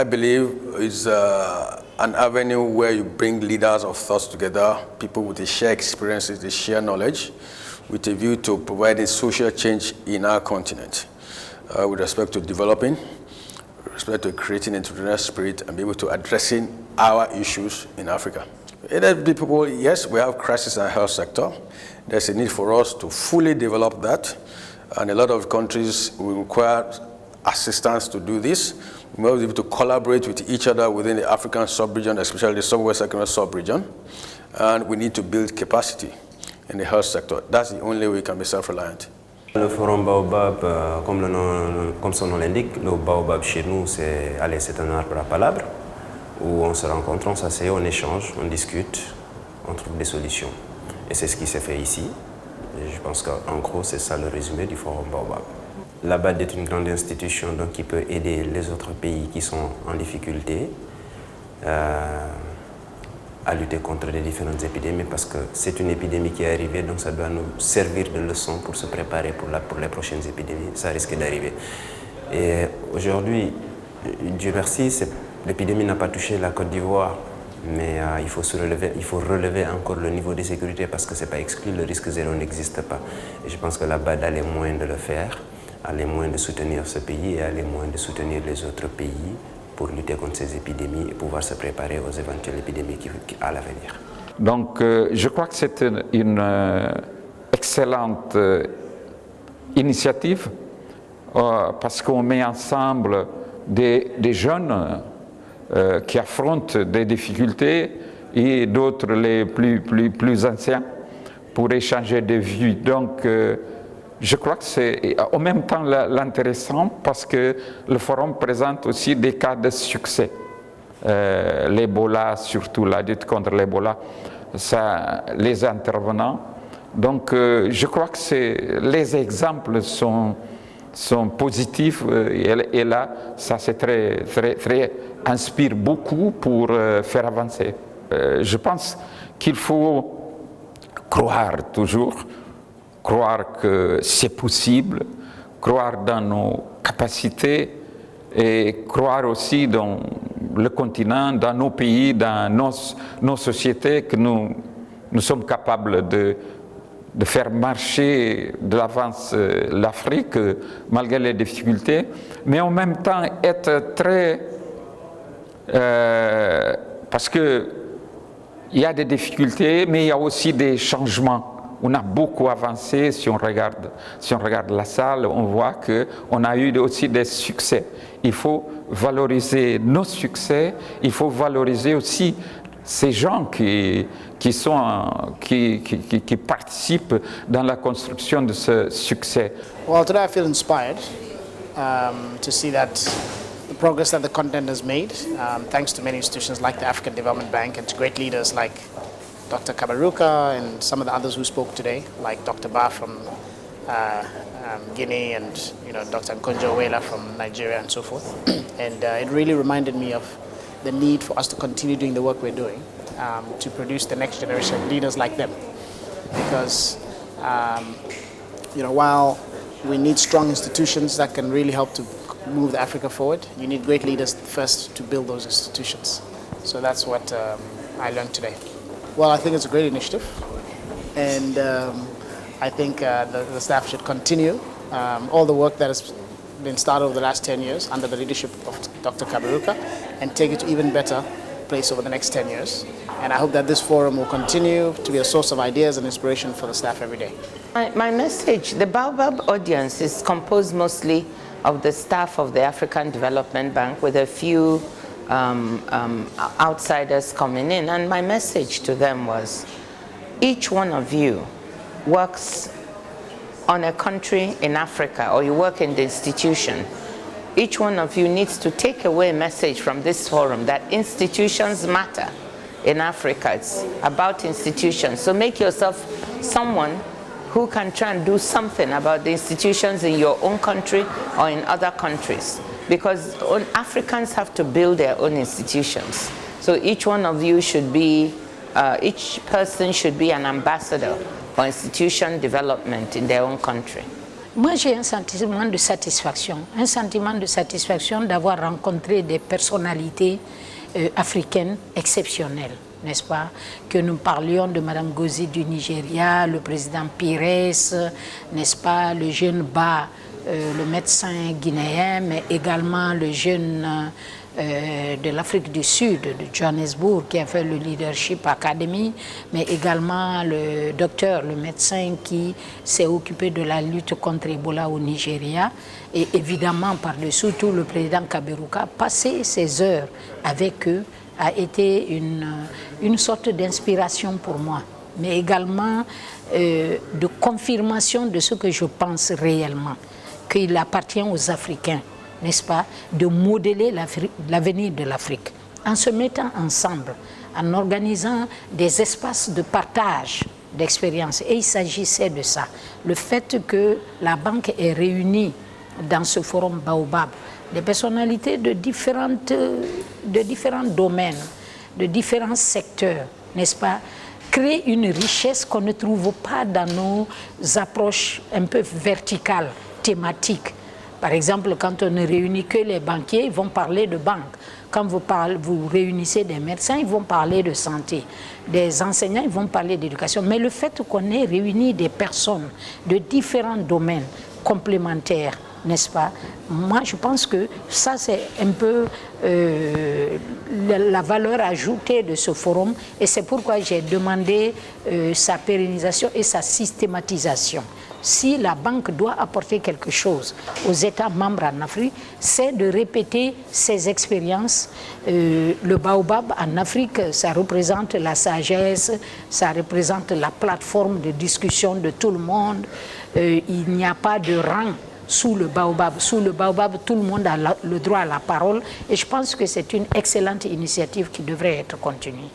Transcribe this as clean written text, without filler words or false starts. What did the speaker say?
I believe is an avenue where you bring leaders of thoughts together, people with a shared experiences, a shared knowledge, with a view to providing social change in our continent, with respect to developing, with respect to creating entrepreneurial spirit, and be able to addressing our issues in Africa. People, yes, we have crisis in the health sector. There's a need for us to fully develop that, and a lot of countries will require assistance to do this. We must be able to collaborate with each other within the African sub-region, especially the Sub-West African sub-region, and we need to build capacity in the health sector. That's the only way we can be self-reliant. Le forum Baobab, comme son nom l'indique, le Baobab chez nous, c'est un arbre à palabres où on se rencontre, on s'assied, on échange, on discute, on trouve des solutions. Et c'est ce qui s'est fait ici. Et je pense qu'en gros, c'est ça le résumé du forum Baobab. La BAD est une grande institution donc, qui peut aider les autres pays qui sont en difficulté à lutter contre les différentes épidémies parce que c'est une épidémie qui est arrivée, donc ça doit nous servir de leçon pour se préparer pour les prochaines épidémies. Ça risque d'arriver. Et aujourd'hui, Dieu merci, l'épidémie n'a pas touché la Côte d'Ivoire, mais il faut relever encore le niveau de sécurité parce que ce n'est pas exclu, le risque zéro n'existe pas. Et je pense que la BAD a les moyens de le faire, a les moyens de soutenir ce pays et a les moyens de soutenir les autres pays pour lutter contre ces épidémies et pouvoir se préparer aux éventuelles épidémies à l'avenir. Donc je crois que c'est une excellente initiative parce qu'on met ensemble des jeunes qui affrontent des difficultés et d'autres les plus anciens pour échanger des vues. Donc je crois que c'est en même temps l'intéressant parce que le forum présente aussi des cas de succès. L'Ebola, surtout la lutte contre l'Ebola, les intervenants. Donc je crois que les exemples sont positifs et là, ça c'est très inspire beaucoup pour faire avancer. Je pense qu'il faut croire toujours, croire que c'est possible, croire dans nos capacités et croire aussi dans le continent, dans nos pays, dans nos sociétés, que nous sommes capables de faire marcher de l'avance l'Afrique malgré les difficultés, mais en même temps être très... parce qu'il y a des difficultés, mais il y a aussi des changements. On a beaucoup avancé, si on regarde la salle, on voit qu'on a eu aussi des succès. Il faut valoriser nos succès, il faut valoriser aussi ces gens qui participent dans la construction de ce succès. Well, today I feel inspired to see that the progress that the continent has made, thanks to many institutions like the African Development Bank and to great leaders like Dr. Kaberuka and some of the others who spoke today, like Dr. Ba from Guinea and Dr. Nkonjo-Iweala from Nigeria and so forth. And it really reminded me of the need for us to continue doing the work we're doing to produce the next generation of leaders like them. Because while we need strong institutions that can really help to move Africa forward, you need great leaders first to build those institutions. So that's what I learned today. Well, I think it's a great initiative, and I think the staff should continue all the work that has been started over the last 10 years under the leadership of Dr. Kaberuka and take it to even better place over the next 10 years. And I hope that this forum will continue to be a source of ideas and inspiration for the staff every day. My message, the Baobab audience is composed mostly of the staff of the African Development Bank with a few outsiders coming in, and my message to them was, each one of you works on a country in Africa, or you work in the institution. Each one of you needs to take away a message from this forum that institutions matter in Africa. It's about institutions. So make yourself someone who can try and do something about the institutions in your own country or in other countries. Because Africans have to build their own institutions. So each one of you should be, each person should be an ambassador for institution development in their own country. Moi, j'ai un sentiment de satisfaction d'avoir rencontré des personnalités africaines exceptionnelles, n'est-ce pas? Que nous parlions de Mme Gozi du Nigeria, le président Pires, n'est-ce pas? Le jeune Ba, le médecin guinéen, mais également le jeune de l'Afrique du Sud, de Johannesburg, qui a fait le Leadership Academy, mais également le docteur, le médecin qui s'est occupé de la lutte contre Ebola au Nigeria, et évidemment par-dessous tout le président Kaberuka. Passer ces heures avec eux a été une sorte d'inspiration pour moi, mais également de confirmation de ce que je pense réellement, qu'il appartient aux Africains, n'est-ce pas, de modeler l'avenir de l'Afrique, en se mettant ensemble, en organisant des espaces de partage d'expériences. Et il s'agissait de ça. Le fait que la banque ait réuni dans ce forum Baobab des personnalités de différents domaines, de différents secteurs, n'est-ce pas, crée une richesse qu'on ne trouve pas dans nos approches un peu verticales, thématiques. Par exemple, quand on ne réunit que les banquiers, ils vont parler de banque. Quand vous réunissez des médecins, ils vont parler de santé. Des enseignants, ils vont parler d'éducation. Mais le fait qu'on ait réuni des personnes de différents domaines complémentaires, n'est-ce pas? Moi, je pense que ça, c'est un peu la valeur ajoutée de ce forum. Et c'est pourquoi j'ai demandé sa pérennisation et sa systématisation. Si la banque doit apporter quelque chose aux États membres en Afrique, c'est de répéter ces expériences. Le Baobab en Afrique, ça représente la sagesse, ça représente la plateforme de discussion de tout le monde. Il n'y a pas de rang sous le Baobab. Sous le Baobab, tout le monde a le droit à la parole. Et je pense que c'est une excellente initiative qui devrait être continuée.